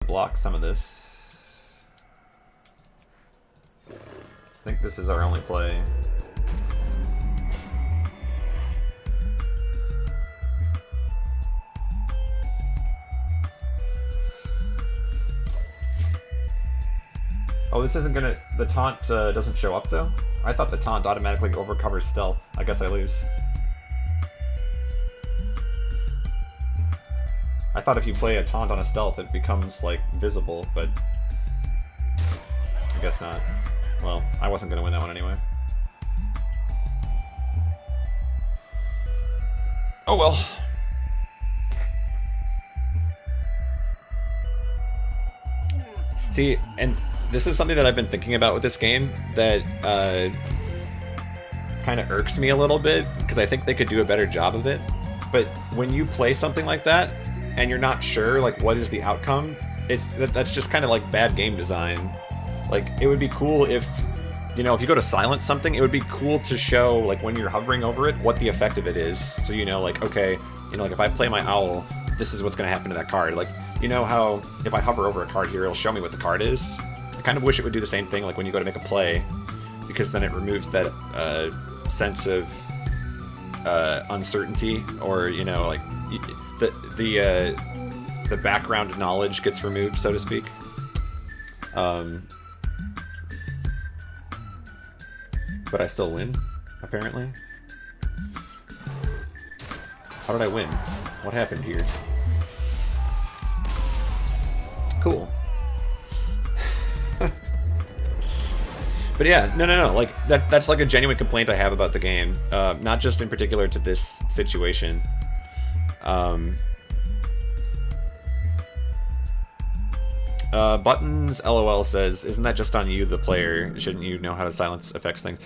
block some of this. I think this is our only play. Oh, this isn't gonna... The taunt doesn't show up, though? I thought the taunt automatically overcovers stealth. I guess I lose. I thought if you play a taunt on a stealth, it becomes, like, visible, but... I guess not. Well, I wasn't gonna win that one anyway. Oh well. See, and... this is something that I've been thinking about with this game that kind of irks me a little bit, because I think they could do a better job of it. But when you play something like that, and you're not sure, like, what is the outcome, that's just kind of like bad game design. Like, it would be cool if, you know, if you go to silence something, it would be cool to show, like, when you're hovering over it, what the effect of it is. So you know, like, okay, you know, like, if I play my owl, this is what's going to happen to that card. Like, you know how if I hover over a card here, it'll show me what the card is? I kind of wish it would do the same thing, like when you go to make a play, because then it removes that sense of uncertainty, or, you know, like the background knowledge gets removed, so to speak. But I still win, apparently. How did I win? What happened here? Cool. But yeah, no, like, that's like a genuine complaint I have about the game. Not just in particular to this situation. Buttons LOL says, isn't that just on you, the player? Shouldn't you know how to silence effects things?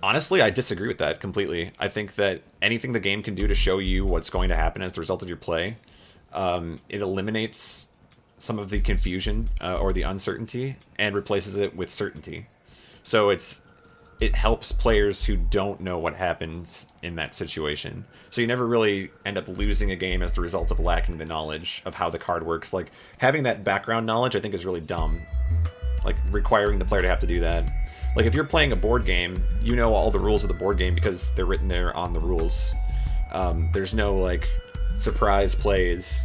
Honestly, I disagree with that completely. I think that anything the game can do to show you what's going to happen as the result of your play, it eliminates some of the confusion or the uncertainty and replaces it with certainty. So it helps players who don't know what happens in that situation. So you never really end up losing a game as the result of lacking the knowledge of how the card works. Like, having that background knowledge, I think, is really dumb. Like, requiring the player to have to do that. Like, if you're playing a board game, you know all the rules of the board game because they're written there on the rules. There's no, like, surprise plays.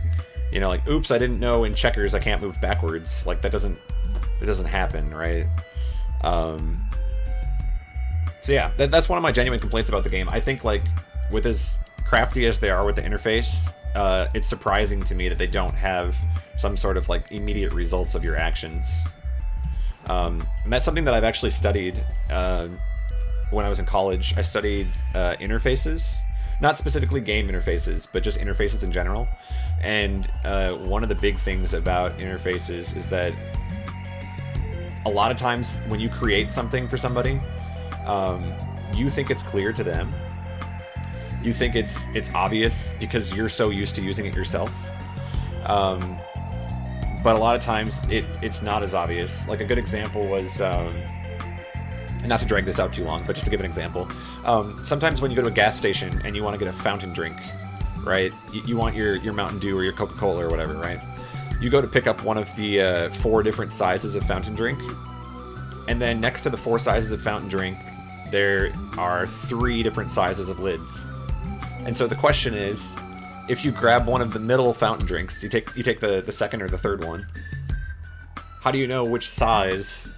You know, like, oops, I didn't know in checkers I can't move backwards. Like, it doesn't happen, right? So yeah, that's one of my genuine complaints about the game. I think, like, with as crafty as they are with the interface, it's surprising to me that they don't have some sort of, like, immediate results of your actions. And that's something that I've actually studied when I was in college. I studied interfaces. Not specifically game interfaces, but just interfaces in general. And one of the big things about interfaces is that a lot of times when you create something for somebody, you think it's clear to them. You think it's obvious because you're so used to using it yourself. But a lot of times it's not as obvious. Like, a good example was, not to drag this out too long, but just to give an example. Sometimes when you go to a gas station and you want to get a fountain drink, right? You want your Mountain Dew or your Coca-Cola or whatever, right? You go to pick up one of the 4 different sizes of fountain drink, and then next to the 4 sizes of fountain drink, there are 3 different sizes of lids. And so the question is, if you grab one of the middle fountain drinks, you take the second or the third one, how do you know which size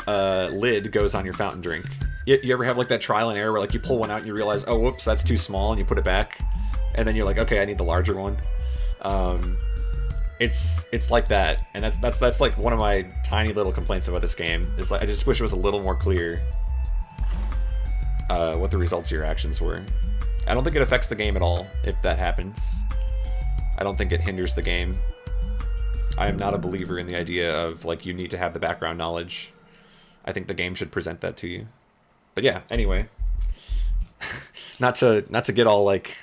lid goes on your fountain drink? You ever have, like, that trial and error where, like, you pull one out and you realize, oh, whoops, that's too small, and you put it back, and then you're like, okay, I need the larger one. It's like that, and that's like one of my tiny little complaints about this game. Is, like, I just wish it was a little more clear what the results of your actions were. I don't think it affects the game at all if that happens. I don't think it hinders the game. I am not a believer in the idea of, like, you need to have the background knowledge. I think the game should present that to you. But yeah, anyway. not to get all, like,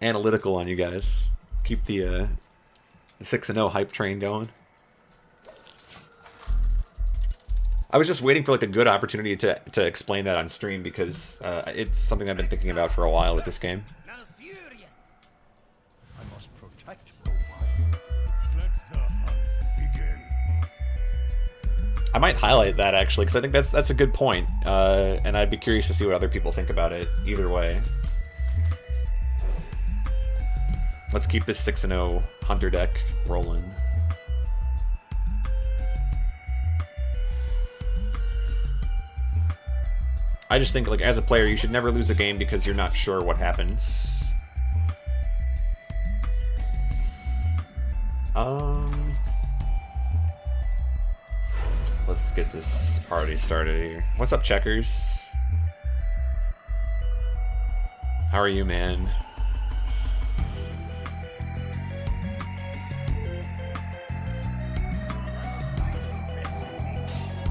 analytical on you guys. Keep the 6-0 hype train going. I was just waiting for, like, a good opportunity to explain that on stream, because it's something I've been thinking about for a while with this game. I must protect the wild. Let the I might highlight that actually, because I think that's a good point, and I'd be curious to see what other people think about it. Either way, let's keep this 6-0 Hunter deck rolling. I just think, like, as a player, you should never lose a game because you're not sure what happens. Let's get this party started here. What's up, Checkers? How are you, man?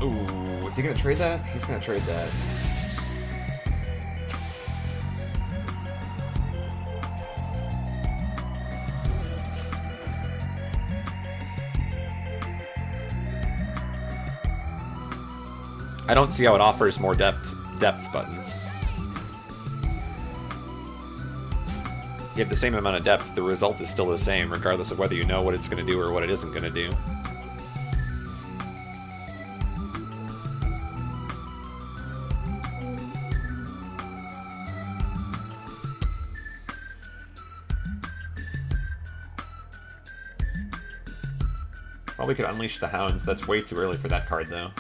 Ooh, is he gonna trade that? He's gonna trade that. I don't see how it offers more depth buttons. You have the same amount of depth, the result is still the same, regardless of whether you know what it's going to do or what it isn't going to do. Well, we could unleash the hounds. That's way too early for that card, though.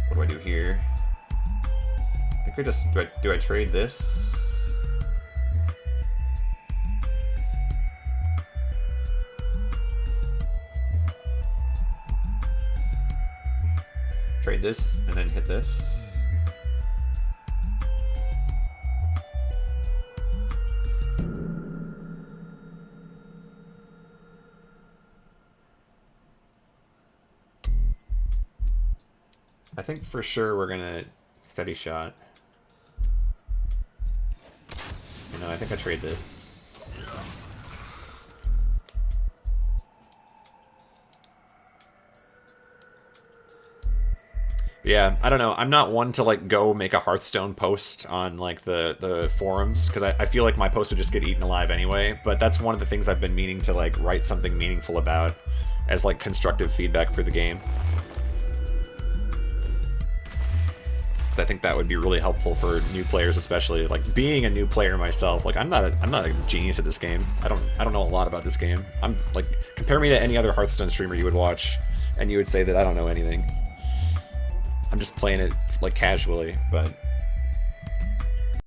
What do I do here? I think we just... Do I trade this? Trade this, and then hit this. I think for sure we're gonna steady shot. You know, I think I trade this. Yeah, I don't know. I'm not one to like go make a Hearthstone post on like the forums because I feel like my post would just get eaten alive anyway. But that's one of the things I've been meaning to like write something meaningful about as like constructive feedback for the game. I think that would be really helpful for new players, especially like being a new player myself. Like I'm not a genius at this game. I don't know a lot about this game. I'm like, compare me to any other Hearthstone streamer you would watch, and you would say that I don't know anything. I'm just playing it like casually, but